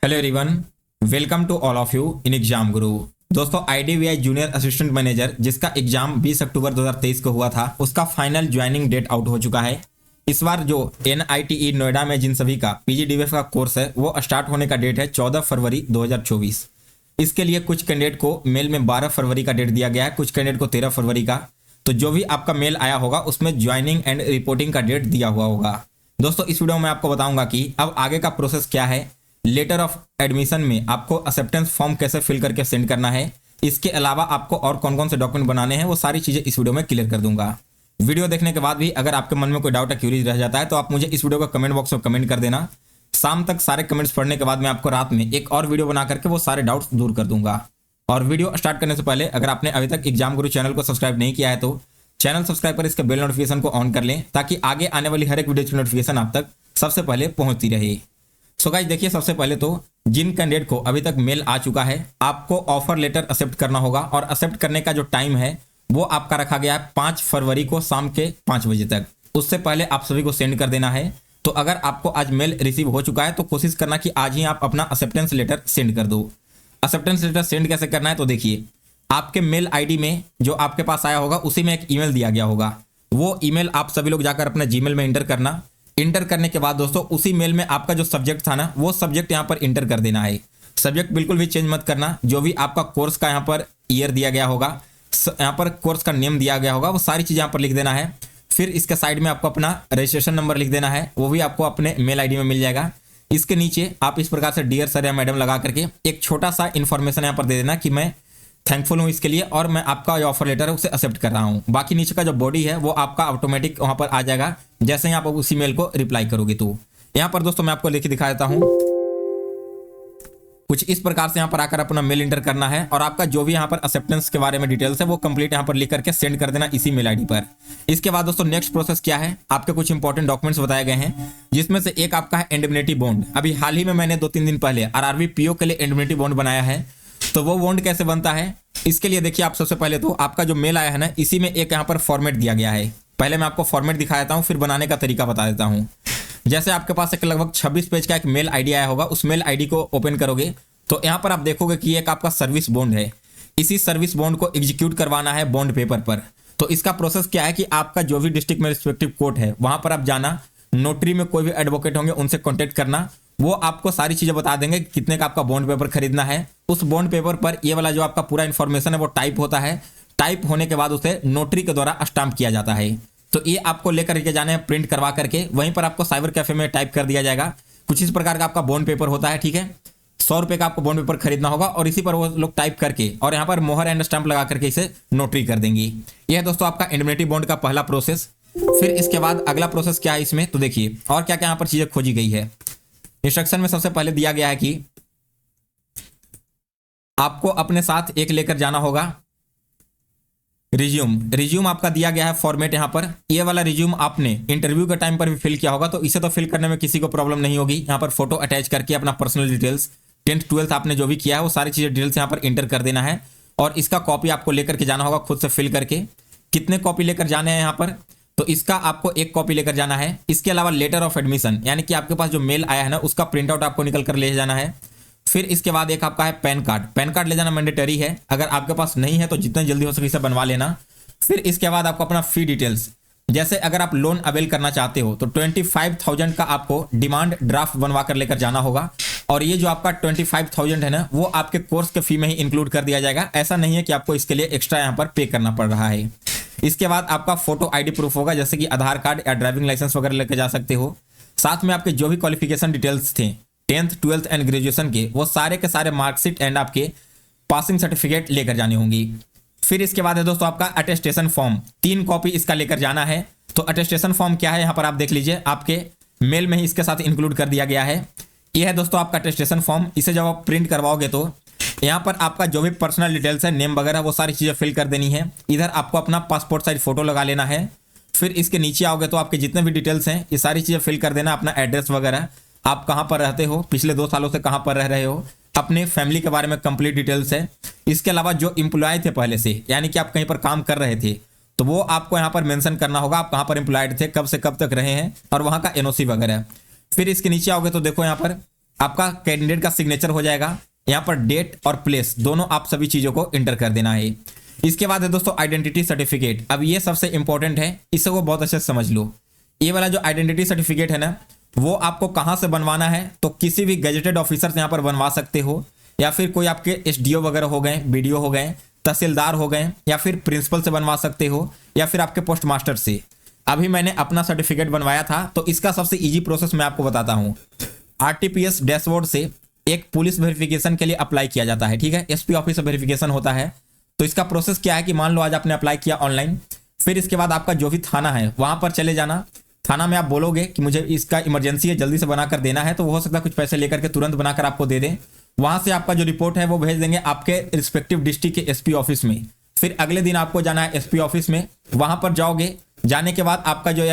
Hello everyone, welcome to all of you in exam Guru. दोस्तों, IDBI junior assistant manager जिसका exam 20 अक्टूबर 2023 को हुआ था, उसका फाइनल ज्वाइनिंग डेट आउट हो चुका है। इस बार जो एनआईटीई नोएडा में जिन सभी का पीजीडीएफ का कोर्स है वो स्टार्ट होने का डेट है 14 फरवरी 2024। इसके लिए कुछ कैंडिडेट को मेल में 12 फरवरी का डेट दिया गया है, कुछ कैंडिडेट को 13 फरवरी का। तो जो भी आपका मेल आया होगा उसमें ज्वाइनिंग एंड रिपोर्टिंग का डेट दिया हुआ होगा। दोस्तों, इस वीडियो में आपको बताऊंगा कि अब आगे का प्रोसेस क्या है, लेटर ऑफ एडमिशन में आपको एक्सेप्टेंस फॉर्म कैसे फिल करके सेंड करना है, इसके अलावा आपको और कौन कौन से डॉक्यूमेंट बनाने हैं, वो सारी चीजें इस वीडियो में क्लियर कर दूंगा। वीडियो देखने के बाद भी अगर आपके मन में कोई डाउट या क्यूरीज रह जाता है तो आप मुझे इस वीडियो को कमेंट बॉक्स में कमेंट कर देना। शाम तक सारे कमेंट्स पढ़ने के बाद मैं आपको रात में एक और वीडियो बना करके वो सारे डाउट्स दूर कर दूंगा। और वीडियो स्टार्ट करने से पहले अगर आपने अभी तक एग्जाम गुरु चैनल को सब्सक्राइब नहीं किया है तो चैनल सब्सक्राइब कर इसके बेल नोटिफिकेशन को ऑन कर लें, ताकि आगे आने वाली हर एक वीडियो की नोटिफिकेशन आप तक सबसे पहले पहुंचती रहे। सो गाइस, देखिए, सबसे पहले तो जिन कैंडिडेट को अभी तक मेल आ चुका है, आपको ऑफर लेटर एक्सेप्ट करना होगा और एक्सेप्ट करने का जो टाइम है वो आपका रखा गया है 5 फरवरी को शाम के 5 बजे तक। उससे पहले आप सभी को सेंड कर देना है। तो अगर आपको आज मेल रिसीव हो चुका है तो कोशिश करना कि आज ही आप अपना एक्सेप्टेंस लेटर सेंड कर दो। एक्सेप्टेंस लेटर सेंड कैसे करना है, तो देखिए, आपके मेल आईडी में जो आपके पास आया होगा उसी में एक ईमेल दिया गया होगा। वो ईमेल आप सभी लोग जाकर अपने जीमेल में इंटर करना। इंटर करने के बाद दोस्तों उसी मेल में आपका जो सब्जेक्ट था ना, वो सब्जेक्ट यहाँ पर इंटर कर देना है। सब्जेक्ट बिल्कुल भी चेंज मत करना। जो भी आपका कोर्स का यहाँ पर ईयर दिया गया होगा, यहाँ पर कोर्स का नेम दिया गया होगा, वो सारी चीज़ यहाँ पर लिख देना है। फिर इसके साइड में आपको अपना रजिस्ट्रेशन नंबर लिख देना है, वो भी आपको अपने मेल आईडी में मिल जाएगा। इसके नीचे आप इस प्रकार से डियर सर या मैडम लगा करके एक छोटा सा इन्फॉर्मेशन यहाँ पर दे देना कि मैं थैंकफुल हूँ इसके लिए और मैं आपका जो ऑफर लेटर है उसे एक्सेप्ट कर रहा हूँ। बाकी नीचे का जो बॉडी है वो आपका ऑटोमेटिक वहाँ पर आ जाएगा जैसे ही आप उसी मेल को रिप्लाई करोगे। तो यहाँ पर दोस्तों मैं आपको लिख दिखा देता हूँ। कुछ इस प्रकार से यहाँ पर आकर अपना मेल इंटर करना है और आपका जो भी यहाँ पर एक्सेप्टेंस के बारे में डिटेल्स है वो कंप्लीट यहाँ पर लिख करके सेंड कर देना इसी मेल आईडी पर। इसके बाद दोस्तों नेक्स्ट प्रोसेस क्या है, आपके कुछ इंपॉर्टेंट डॉक्यूमेंट्स बताए गए हैं, जिसमें से एक आपका है इंडेमनिटी बॉन्ड। अभी हाल ही में मैंने 2-3 दिन पहले आरआरबी पीओ के लिए इंडेमनिटी बॉन्ड बनाया है। तो वो बॉन्ड कैसे बनता है, इसके लिए देखिए, आप सबसे पहले तो आपका जो मेल आया है ना, इसी में एक यहाँ पर फॉर्मेट दिया गया है। पहले मैं आपको फॉर्मेट दिखा देता हूँ, फिर बनाने का तरीका बता देता हूँ। जैसे आपके पास एक लगभग 26 पेज का एक मेल आईडी आया होगा, उस मेल आईडी को ओपन करोगे तो यहाँ पर आप देखोगे कि एक आपका सर्विस बॉन्ड है। इसी सर्विस बॉन्ड को एग्जीक्यूट करवाना है बॉन्ड पेपर पर। तो इसका प्रोसेस क्या है कि आपका जो भी डिस्ट्रिक्ट में रिस्पेक्टिव कोर्ट है वहां पर आप जाना, नोटरी में कोई भी एडवोकेट होंगे उनसे कॉन्टेक्ट करना, वो आपको सारी चीजें बता देंगे कितने का आपका बॉन्ड पेपर खरीदना है। उस बॉन्ड पेपर पर ये वाला जो आपका पूरा इन्फॉर्मेशन है वो टाइप होता है। टाइप होने के बाद उसे नोटरी के द्वारा स्टाम्प किया जाता है। तो ये आपको लेकर के जाना है प्रिंट करवा करके, वहीं पर आपको साइबर कैफे में टाइप कर दिया जाएगा। कुछ इस प्रकार का आपका बॉन्ड पेपर होता है, ठीक है। 100 रुपए का आपको बॉन्ड पेपर खरीदना होगा और इसी पर वो लोग टाइप करके और यहाँ पर मोहर एंड स्टाम्प लगा करके इसे नोटरी कर देंगी। यह है दोस्तों आपका इंडेमनिटी बॉन्ड का पहला प्रोसेस। फिर इसके बाद अगला प्रोसेस क्या है इसमें, तो देखिए और क्या क्या यहाँ पर चीजें खोजी गई है। इंस्ट्रक्शन में सबसे पहले दिया गया है कि आपको अपने साथ एक लेकर जाना होगा रिज्यूम। रिज्यूम आपका दिया गया है फॉर्मेट यहाँ पर। ये वाला रिज्यूम आपने इंटरव्यू के टाइम पर भी फिल किया होगा, तो इसे तो फिल करने में किसी को प्रॉब्लम नहीं होगी। यहाँ पर फोटो अटैच करके अपना पर्सनल डिटेल्स, 10th 12th आपने जो भी किया है वो सारी चीजें डिटेल्स यहाँ पर इंटर कर देना है और इसका कॉपी आपको लेकर के जाना होगा खुद से फिल करके। कितने कॉपी लेकर जाने हैं यहाँ पर, तो इसका आपको एक कॉपी लेकर जाना है। इसके अलावा लेटर ऑफ एडमिशन, यानी कि आपके पास जो मेल आया है ना उसका प्रिंट आउट आपको निकल कर ले जाना है। फिर इसके बाद एक आपका है पैन कार्ड। पैन कार्ड ले जाना मैंडेटरी है, अगर आपके पास नहीं है तो जितना जल्दी हो सके इसे बनवा लेना। फिर इसके बाद आपको अपना फी डिटेल्स, जैसे अगर आप लोन अवेल करना चाहते हो तो 25,000 का आपको डिमांड ड्राफ्ट बनवा कर लेकर जाना होगा। और ये जो आपका 25,000 है ना, वो आपके कोर्स के फी में ही इंक्लूड कर दिया जाएगा। ऐसा नहीं है कि आपको इसके लिए एक्स्ट्रा यहाँ पर पे करना पड़ रहा है। इसके बाद आपका फोटो आईडी प्रूफ होगा, जैसे कि आधार कार्ड या ड्राइविंग लाइसेंस वगैरह लेकर जा सकते हो। साथ में आपके जो भी क्वालिफिकेशन डिटेल्स थे 10th 12th एंड ग्रेजुएशन के, वो सारे के सारे मार्कशीट एंड आपके पासिंग सर्टिफिकेट लेकर जानी होंगी। फिर इसके बाद है दोस्तों आपका अटेस्टेशन फॉर्म, 3 कॉपी इसका लेकर जाना है। तो अटेस्टेशन फॉर्म क्या है यहाँ पर आप देख लीजिए, आपके मेल में ही इसके साथ इंक्लूड कर दिया गया है। यह है दोस्तों आपका अटेस्टेशन फॉर्म। इसे जब आप प्रिंट करवाओगे तो यहाँ पर आपका जो भी पर्सनल डिटेल्स है, नेम वगैरह, वो सारी चीज़ें फिल कर देनी है। इधर आपको अपना पासपोर्ट साइज फोटो लगा लेना है। फिर इसके नीचे आओगे तो आपके जितने भी डिटेल्स हैं ये सारी चीज़ें फिल कर देना। अपना एड्रेस वगैरह, आप कहाँ पर रहते हो, पिछले 2 सालों से कहाँ पर रह रहे हो, अपने फैमिली के बारे में कंप्लीट डिटेल्स है। इसके अलावा जो एम्प्लॉय थे पहले से, यानी कि आप कहीं पर काम कर रहे थे, तो वो आपको यहाँ पर मेंशन करना होगा। आप कहाँ पर एम्प्लॉयड थे, कब से कब तक रहे हैं और वहाँ का एनओसी वगैरह। फिर इसके नीचे आओगे तो देखो यहाँ पर आपका कैंडिडेट का सिग्नेचर हो जाएगा, यहाँ पर डेट और प्लेस दोनों आप सभी चीजों को इंटर कर देना है। इसके बाद है दोस्तों आइडेंटिटी सर्टिफिकेट। अब ये सबसे इंपॉर्टेंट है, इसे को बहुत अच्छे से समझ लो। ये वाला जो आइडेंटिटी सर्टिफिकेट है ना, वो आपको कहाँ से बनवाना है, तो किसी भी गजेटेड ऑफिसर से यहाँ पर बनवा सकते हो, या फिर कोई आपके एसडीओ वगैरह हो गए, बीडीओ हो गए, तहसीलदार हो गए, या फिर प्रिंसिपल से बनवा सकते हो, या फिर आपके पोस्ट मास्टर से। अभी मैंने अपना सर्टिफिकेट बनवाया था, तो इसका सबसे इजी प्रोसेस मैं आपको बताता हूँ। आरटीपीएस डैशबोर्ड से एक पुलिस वेरिफिकेशन के लिए अप्लाई किया जाता है, ठीक है, एसपी ऑफिस से वेरिफिकेशन होता है। तो इसका प्रोसेस क्या है कि मान लो आज आपने अप्लाई किया ऑनलाइन, फिर इसके बाद आपका जो भी थाना है वहां पर चले जाना। थाना में आप बोलोगे कि मुझे इसका इमरजेंसी है, जल्दी से बनाकर देना है, तो वो हो सकता है कुछ पैसे लेकर के तुरंत बनाकर आपको दे दें। वहां से आपका जो रिपोर्ट है वो भेज देंगे आपके रिस्पेक्टिव डिस्ट्रिक्ट के एसपी ऑफिस में। फिर अगले दिन आपको जाना है एसपी ऑफिस में, वहां पर जाओगे, जाने के बाद आपका जो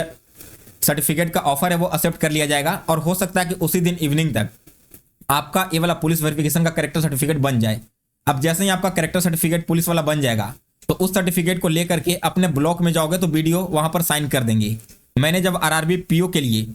सर्टिफिकेट का ऑफर है वो एक्सेप्ट कर लिया जाएगा, और हो सकता है कि उसी दिन इवनिंग तक आपका ये वाला पुलिस वेरिफिकेशन का कैरेक्टर सर्टिफिकेट बन जाए। अब जैसे ही आपका कैरेक्टर सर्टिफिकेट पुलिस वाला बन जाएगा, तो उस सर्टिफिकेट को लेकर के अपने ब्लॉक में जाओगे तो बीडीओ वहां पर साइन कर देंगे। मैंने जब आरआरबी पीओ के लिए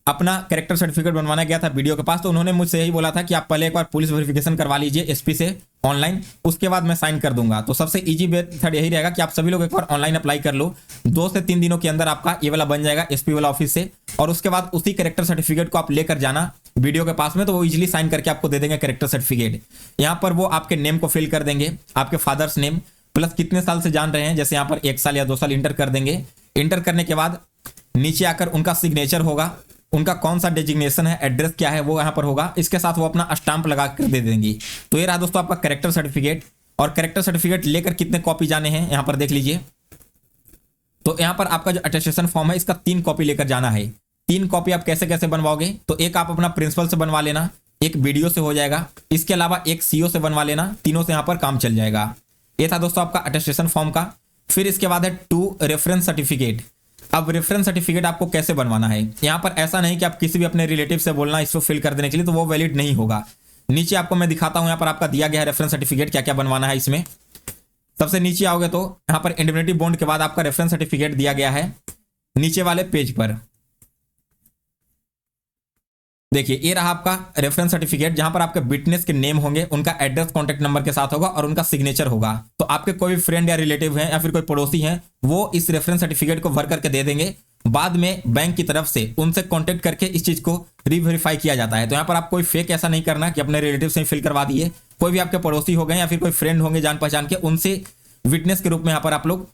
अपना कैरेक्टर सर्टिफिकेट बनवाना गया था बीडीओ के पास, तो उन्होंने मुझसे यही बोला था कि आप पहले एक बार पुलिस वेरिफिकेशन करवा लीजिए एसपी से ऑनलाइन, उसके बाद मैं साइन कर दूंगा। तो सबसे इजी मेथड यही रहेगा कि आप सभी लोग एक बार ऑनलाइन अप्लाई कर लो, 2 से 3 दिनों के अंदर आपका ये वाला बन जाएगा एसपी वाला ऑफिस से, और उसके बाद उसी कैरेक्टर सर्टिफिकेट को आप लेकर जाना वीडियो के पास में, तो वो इजीली साइन करके आपको दे देंगे कैरेक्टर सर्टिफिकेट। यहाँ पर वो आपके नेम को फिल कर देंगे, आपके फादर्स नेम प्लस कितने साल से जान रहे हैं, जैसे यहाँ पर 1 साल या 2 साल इंटर कर देंगे। इंटर करने के बाद नीचे आकर उनका सिग्नेचर होगा, उनका कौन सा डेजिग्नेशन है, एड्रेस क्या है वो यहाँ पर होगा, इसके साथ वो अपना स्टाम्प लगा कर दे देंगी। तो ये रहा दोस्तों आपका कैरेक्टर सर्टिफिकेट। और कैरेक्टर सर्टिफिकेट लेकर कितने कॉपी जाने हैं यहाँ पर देख लीजिए। तो यहाँ पर आपका जो अटेस्टेशन फॉर्म है इसका 3 कॉपी लेकर जाना है। 3 कॉपी आप कैसे कैसे बनवाओगे, तो एक आप अपना प्रिंसिपल से बनवा लेना, एक बीडीओ से हो जाएगा, इसके अलावा एक सीओ से बनवा लेना, तीनों से यहाँ पर काम चल जाएगा। ये था दोस्तों आपका अटेस्टेशन फॉर्म का। फिर इसके बाद है 2 रेफरेंस सर्टिफिकेट। अब रेफरेंस सर्टिफिकेट आपको कैसे बनवाना है, यहाँ पर ऐसा नहीं कि आप किसी भी अपने रिलेटिव से बोलना इसको फिल कर देने के लिए, तो वो वैलिड नहीं होगा। नीचे आपको मैं दिखाता हूँ, यहाँ पर आपका दिया गया है रेफरेंस सर्टिफिकेट क्या क्या बनवाना है इसमें। सबसे नीचे आओगे तो यहाँ पर इंडेमनिटी बॉन्ड के बाद आपका रेफरेंस सर्टिफिकेट दिया गया है नीचे वाले पेज पर। देखिए ये रहा आपका रेफरेंस सर्टिफिकेट, जहां पर आपके विटनेस के नेम होंगे, उनका एड्रेस कॉन्टैक्ट नंबर के साथ होगा और उनका सिग्नेचर होगा। तो आपके कोई भी फ्रेंड या रिलेटिव है या फिर कोई पड़ोसी है, वो इस रेफरेंस सर्टिफिकेट को भर करके दे देंगे। बाद में बैंक की तरफ से उनसे कांटेक्ट करके इस चीज को रीवेरीफाई किया जाता है। तो यहाँ पर आप कोई फेक ऐसा नहीं करना कि अपने रिलेटिव से फिल करवा दिए, कोई भी आपके पड़ोसी हो गए या फिर कोई फ्रेंड होंगे जान पहचान के, उनसे विटनेस के रूप में यहाँ पर आप लोग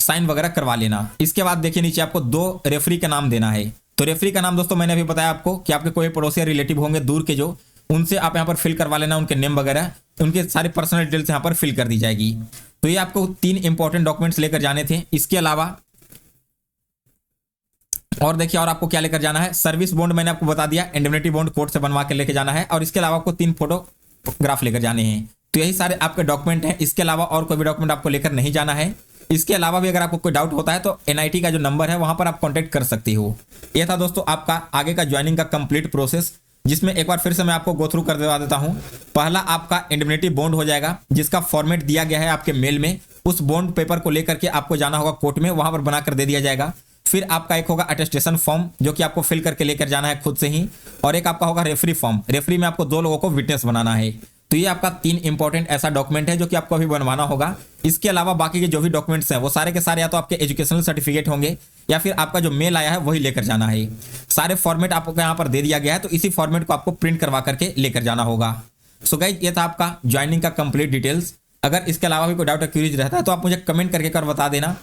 साइन वगैरह करवा लेना। इसके बाद देखिए नीचे आपको 2 रेफरी का नाम देना है। तो रेफरी का नाम दोस्तों मैंने अभी बताया आपको कि आपके कोई पड़ोसी या रिलेटिव होंगे दूर के, जो उनसे आप यहाँ पर फिल करवा लेना, उनके नेम वगैरह, उनके सारे पर्सनल डिटेल्स यहाँ पर फिल कर दी जाएगी। तो ये आपको 3 इंपॉर्टेंट डॉक्यूमेंट्स लेकर जाने थे। इसके अलावा और देखिए और आपको क्या लेकर जाना है, सर्विस बॉन्ड मैंने आपको बता दिया, इंडेमनिटी बॉन्ड कोर्ट से बनवा के लेकर जाना है, और इसके अलावा आपको 3 फोटोग्राफ लेकर जाने हैं। तो यही सारे आपके डॉक्यूमेंट हैं। इसके अलावा और कोई भी डॉक्यूमेंट आपको लेकर नहीं जाना है। इसके अलावा भी अगर आपको कोई डाउट होता है तो एनआईटी का जो नंबर है वहां पर आप कांटेक्ट कर सकते हो। यह था दोस्तों आपका आगे का ज्वाइनिंग का कंप्लीट प्रोसेस, जिसमें एक बार फिर से मैं आपको गो थ्रू कर देता हूं। पहला आपका इंडेमनिटी बॉन्ड हो जाएगा, जिसका फॉर्मेट दिया गया है आपके मेल में। उस बॉन्ड पेपर को लेकर के आपको जाना होगा कोर्ट में, वहां पर बनाकर दे दिया जाएगा। फिर आपका एक होगा अटेस्टेशन फॉर्म, जो कि आपको फिल करके लेकर जाना है खुद से ही, और एक आपका होगा रेफरी फॉर्म। रेफरी में आपको 2 लोगों को विटनेस बनाना है। तो ये आपका 3 इंपॉर्टेंट ऐसा डॉक्यूमेंट है जो कि आपको अभी बनवाना होगा। इसके अलावा बाकी के जो भी डॉक्यूमेंट्स हैं वो सारे के सारे या तो आपके एजुकेशनल सर्टिफिकेट होंगे या फिर आपका जो मेल आया है वही लेकर जाना है। सारे फॉर्मेट आपको यहाँ पर दे दिया गया है, तो इसी फॉर्मेट को आपको प्रिंट करवा करके लेकर जाना होगा। सो गाइस ये था आपका ज्वाइनिंग का कंप्लीट डिटेल्स। अगर इसके अलावा भी कोई डाउट या क्यूरीज रहता है तो आप मुझे कमेंट करके कर बता देना।